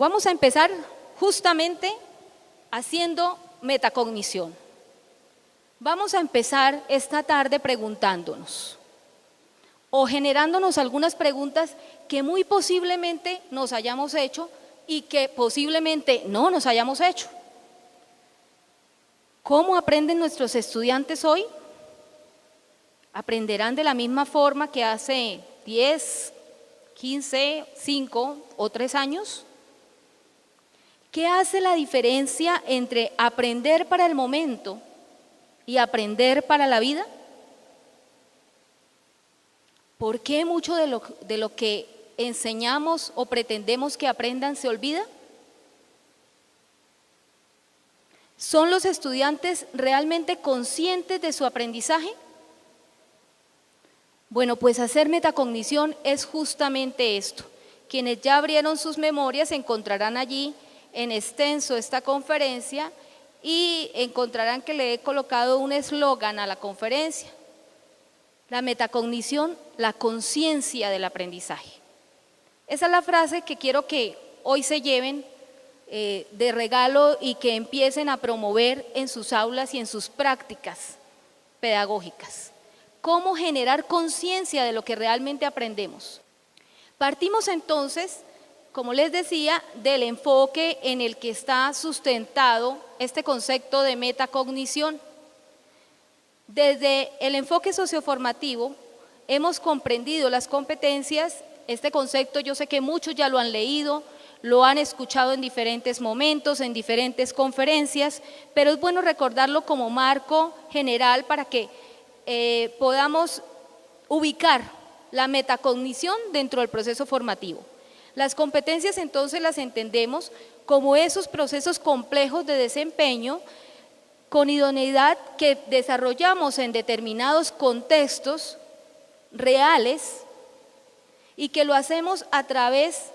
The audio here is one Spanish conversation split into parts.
vamos a empezar justamente haciendo metacognición. Vamos a empezar esta tarde preguntándonos o generándonos algunas preguntas que muy posiblemente nos hayamos hecho y que posiblemente no nos hayamos hecho. ¿Cómo aprenden nuestros estudiantes hoy? ¿Aprenderán de la misma forma que hace 10, 15, 5 o 3 años? ¿Qué hace la diferencia entre aprender para el momento y aprender para la vida? ¿Por qué mucho de lo que enseñamos o pretendemos que aprendan se olvida? ¿Son los estudiantes realmente conscientes de su aprendizaje? Bueno, pues hacer metacognición es justamente esto. Quienes ya abrieron sus memorias encontrarán allí en extenso esta conferencia y encontrarán que le he colocado un eslogan a la conferencia. La metacognición, la conciencia del aprendizaje. Esa es la frase que quiero que hoy se lleven de regalo y que empiecen a promover en sus aulas y en sus prácticas pedagógicas. ¿Cómo generar conciencia de lo que realmente aprendemos? Partimos entonces, como les decía, del enfoque en el que está sustentado este concepto de metacognición. Desde el enfoque socioformativo hemos comprendido las competencias. Este concepto yo sé que muchos ya lo han leído, lo han escuchado en diferentes momentos, en diferentes conferencias, pero es bueno recordarlo como marco general para que podamos ubicar la metacognición dentro del proceso formativo. Las competencias entonces las entendemos como esos procesos complejos de desempeño con idoneidad que desarrollamos en determinados contextos reales y que lo hacemos a través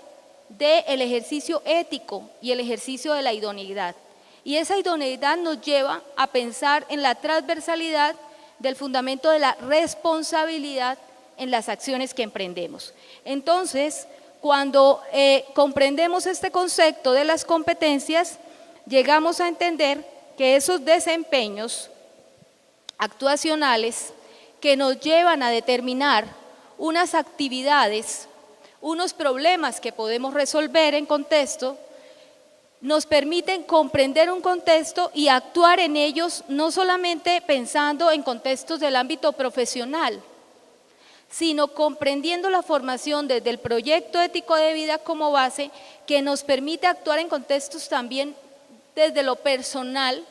del ejercicio ético y el ejercicio de la idoneidad. Y esa idoneidad nos lleva a pensar en la transversalidad del fundamento de la responsabilidad en las acciones que emprendemos. Entonces, cuando comprendemos este concepto de las competencias, llegamos a entender que esos desempeños actuacionales que nos llevan a determinar unas actividades, unos problemas que podemos resolver en contexto, nos permiten comprender un contexto y actuar en ellos, no solamente pensando en contextos del ámbito profesional, sino comprendiendo la formación desde el proyecto ético de vida como base, que nos permite actuar en contextos también desde lo personal,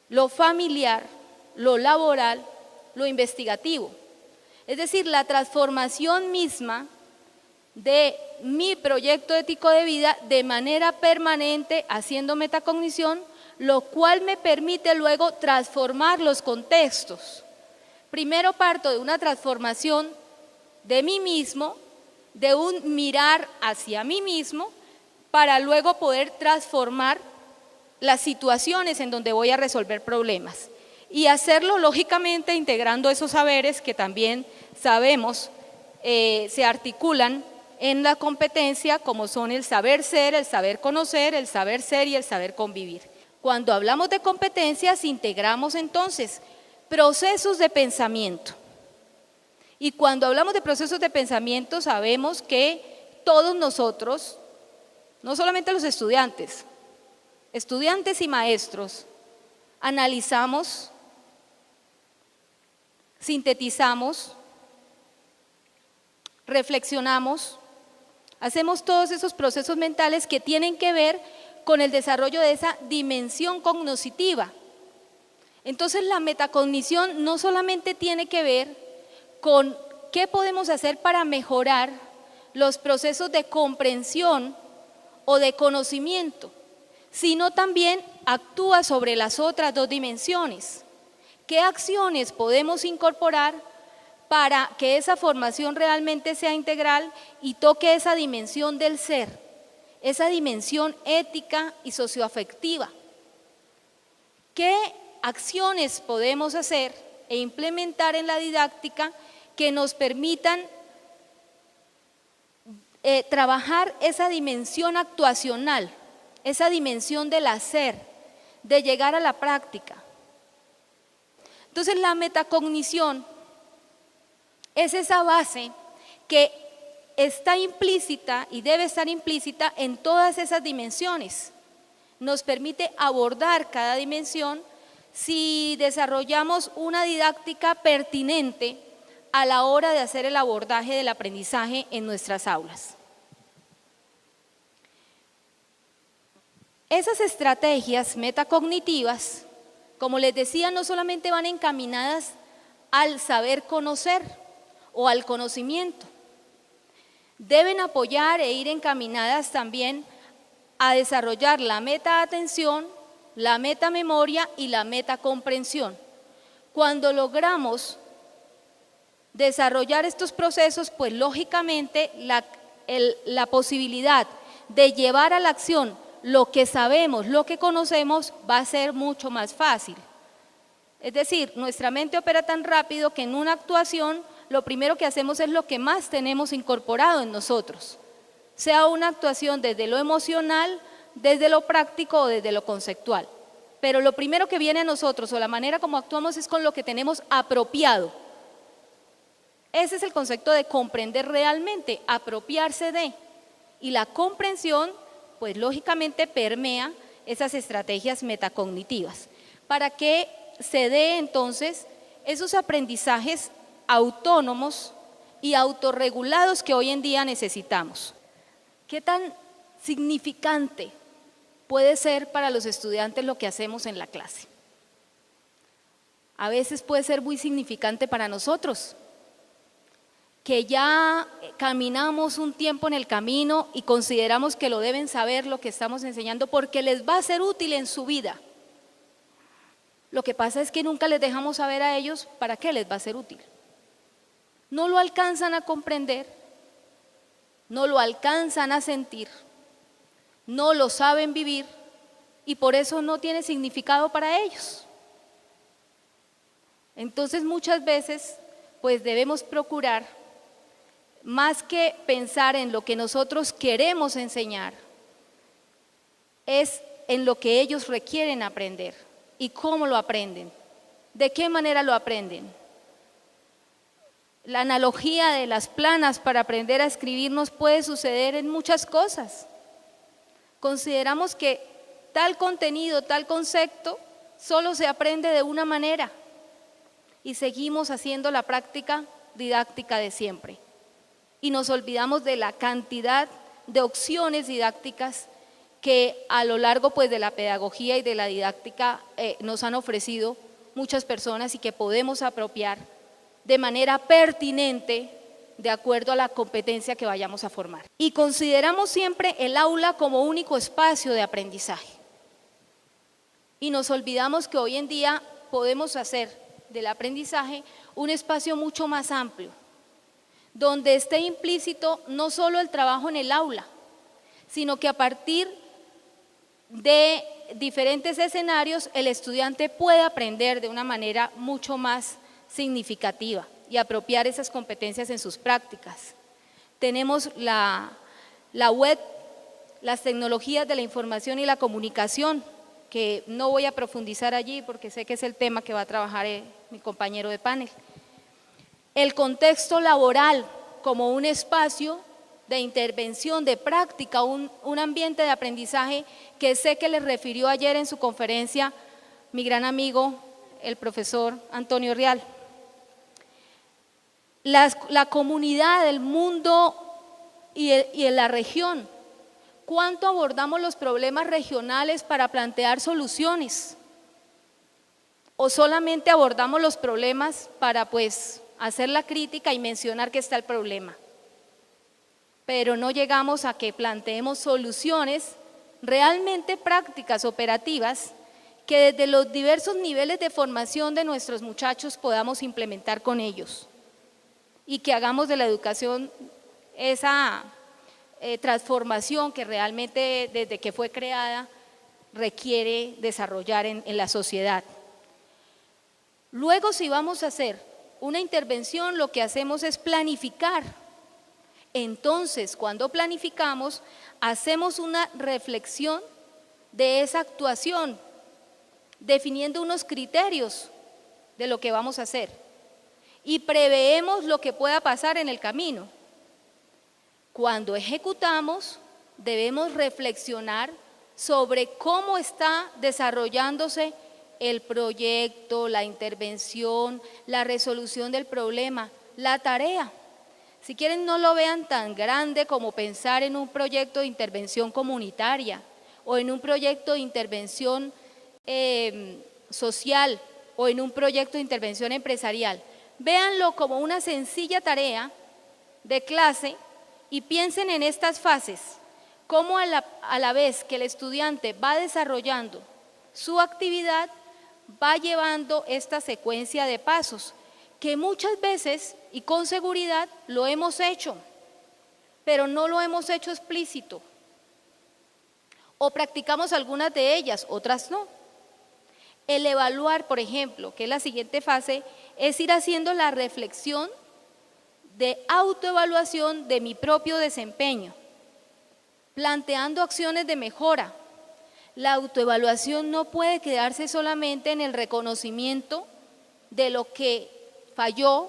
lo familiar, lo laboral, lo investigativo. Es decir, la transformación misma de mi proyecto ético de vida de manera permanente haciendo metacognición, lo cual me permite luego transformar los contextos. Primero parto de una transformación de mí mismo, de un mirar hacia mí mismo, para luego poder transformar las situaciones en donde voy a resolver problemas. Y hacerlo lógicamente integrando esos saberes que también sabemos se articulan en la competencia, como son el saber ser, el saber conocer, el saber ser y el saber convivir. Cuando hablamos de competencias, integramos entonces procesos de pensamiento. Y cuando hablamos de procesos de pensamiento, sabemos que todos nosotros, no solamente los estudiantes y maestros, analizamos, sintetizamos, reflexionamos, hacemos todos esos procesos mentales que tienen que ver con el desarrollo de esa dimensión cognitiva. Entonces la metacognición no solamente tiene que ver con qué podemos hacer para mejorar los procesos de comprensión o de conocimiento, sino también actúa sobre las otras dos dimensiones. ¿Qué acciones podemos incorporar para que esa formación realmente sea integral y toque esa dimensión del ser, esa dimensión ética y socioafectiva? ¿Qué acciones podemos hacer e implementar en la didáctica que nos permitan trabajar esa dimensión actuacional, esa dimensión del hacer, de llegar a la práctica. Entonces la metacognición es esa base que está implícita y debe estar implícita en todas esas dimensiones. Nos permite abordar cada dimensión si desarrollamos una didáctica pertinente a la hora de hacer el abordaje del aprendizaje en nuestras aulas. Esas estrategias metacognitivas, como les decía, no solamente van encaminadas al saber conocer o al conocimiento, deben apoyar e ir encaminadas también a desarrollar la metaatención, la metamemoria y la metacomprensión. Cuando logramos desarrollar estos procesos, pues lógicamente la posibilidad de llevar a la acción lo que sabemos, lo que conocemos, va a ser mucho más fácil. Es decir, nuestra mente opera tan rápido que en una actuación lo primero que hacemos es lo que más tenemos incorporado en nosotros, sea una actuación desde lo emocional, desde lo práctico o desde lo conceptual. Pero lo primero que viene a nosotros o la manera como actuamos es con lo que tenemos apropiado. Ese es el concepto de comprender realmente, apropiarse de. Y la comprensión, pues lógicamente permea esas estrategias metacognitivas para que se dé entonces esos aprendizajes autónomos y autorregulados que hoy en día necesitamos. ¿Qué tan significante puede ser para los estudiantes lo que hacemos en la clase? A veces puede ser muy significante para nosotros, que ya caminamos un tiempo en el camino y consideramos que lo deben saber lo que estamos enseñando porque les va a ser útil en su vida. Lo que pasa es que nunca les dejamos saber a ellos para qué les va a ser útil. No lo alcanzan a comprender, no lo alcanzan a sentir, no lo saben vivir y por eso no tiene significado para ellos. Entonces muchas veces pues debemos procurar, más que pensar en lo que nosotros queremos enseñar, es en lo que ellos requieren aprender y cómo lo aprenden, de qué manera lo aprenden. La analogía de las planas para aprender a escribir nos puede suceder en muchas cosas. Consideramos que tal contenido, tal concepto, solo se aprende de una manera y seguimos haciendo la práctica didáctica de siempre. Y nos olvidamos de la cantidad de opciones didácticas que a lo largo pues, de la pedagogía y de la didáctica nos han ofrecido muchas personas y que podemos apropiar de manera pertinente de acuerdo a la competencia que vayamos a formar. Y consideramos siempre el aula como único espacio de aprendizaje. Y nos olvidamos que hoy en día podemos hacer del aprendizaje un espacio mucho más amplio, donde esté implícito no solo el trabajo en el aula, sino que a partir de diferentes escenarios el estudiante puede aprender de una manera mucho más significativa y apropiar esas competencias en sus prácticas. Tenemos la web, las tecnologías de la información y la comunicación, que no voy a profundizar allí porque sé que es el tema que va a trabajar mi compañero de panel. El contexto laboral como un espacio de intervención, de práctica, un ambiente de aprendizaje que sé que les refirió ayer en su conferencia mi gran amigo, el profesor Antonio Rial. La comunidad, el mundo y en la región. ¿Cuánto abordamos los problemas regionales para plantear soluciones? ¿O solamente abordamos los problemas para pues hacer la crítica y mencionar que está el problema? Pero no llegamos a que planteemos soluciones realmente prácticas, operativas, que desde los diversos niveles de formación de nuestros muchachos podamos implementar con ellos y que hagamos de la educación esa transformación que realmente desde que fue creada requiere desarrollar en la sociedad. Luego, si vamos a hacer una intervención, lo que hacemos es planificar Entonces, cuando planificamos, hacemos una reflexión de esa actuación, definiendo unos criterios de lo que vamos a hacer y preveemos lo que pueda pasar en el camino. Cuando ejecutamos, debemos reflexionar sobre cómo está desarrollándose el proyecto, la intervención, la resolución del problema, la tarea. Si quieren, no lo vean tan grande como pensar en un proyecto de intervención comunitaria o en un proyecto de intervención social o en un proyecto de intervención empresarial. Véanlo como una sencilla tarea de clase y piensen en estas fases, cómo a la vez que el estudiante va desarrollando su actividad, va llevando esta secuencia de pasos, que muchas veces y con seguridad lo hemos hecho, pero no lo hemos hecho explícito. O practicamos algunas de ellas, otras no. El evaluar, por ejemplo, que es la siguiente fase, es ir haciendo la reflexión de autoevaluación de mi propio desempeño, planteando acciones de mejora. La autoevaluación no puede quedarse solamente en el reconocimiento de lo que falló,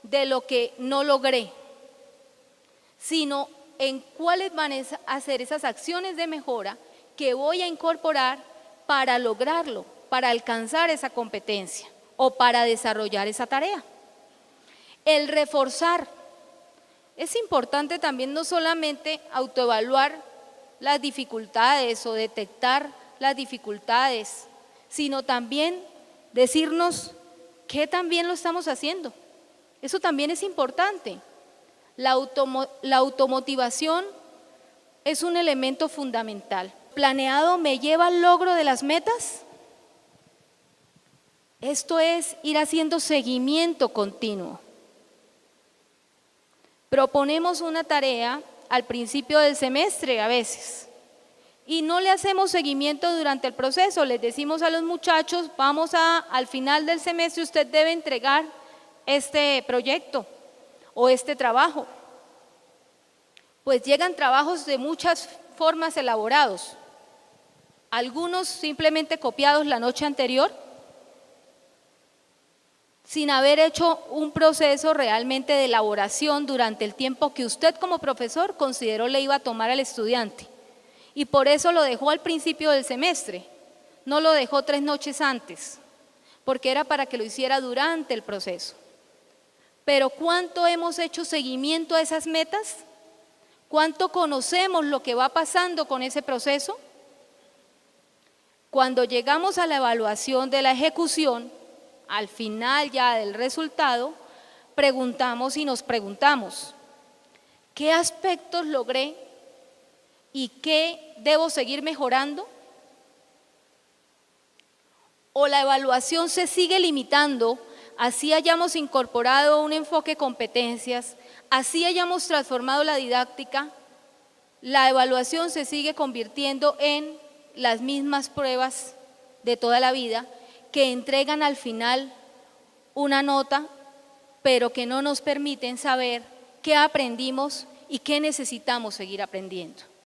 de lo que no logré, sino en cuáles van a ser esas acciones de mejora que voy a incorporar para lograrlo, para alcanzar esa competencia o para desarrollar esa tarea. El reforzar. Es importante también no solamente autoevaluar las dificultades o detectar las dificultades, sino también decirnos qué también lo estamos haciendo. Eso también es importante. La automotivación es un elemento fundamental. ¿Planeado me lleva al logro de las metas? Esto es ir haciendo seguimiento continuo. Proponemos una tarea al principio del semestre a veces y no le hacemos seguimiento durante el proceso. Les decimos a los muchachos, al final del semestre usted debe entregar este proyecto o este trabajo. Pues llegan trabajos de muchas formas elaborados, algunos simplemente copiados la noche anterior, sin haber hecho un proceso realmente de elaboración durante el tiempo que usted como profesor consideró le iba a tomar al estudiante. Y por eso lo dejó al principio del semestre, no lo dejó 3 noches antes, porque era para que lo hiciera durante el proceso. Pero ¿cuánto hemos hecho seguimiento a esas metas? ¿Cuánto conocemos lo que va pasando con ese proceso? Cuando llegamos a la evaluación de la ejecución, al final ya del resultado, preguntamos y nos preguntamos, ¿qué aspectos logré y qué debo seguir mejorando? ¿O la evaluación se sigue limitando, así hayamos incorporado un enfoque competencias, así hayamos transformado la didáctica, la evaluación se sigue convirtiendo en las mismas pruebas de toda la vida que entregan al final una nota, pero que no nos permiten saber qué aprendimos y qué necesitamos seguir aprendiendo?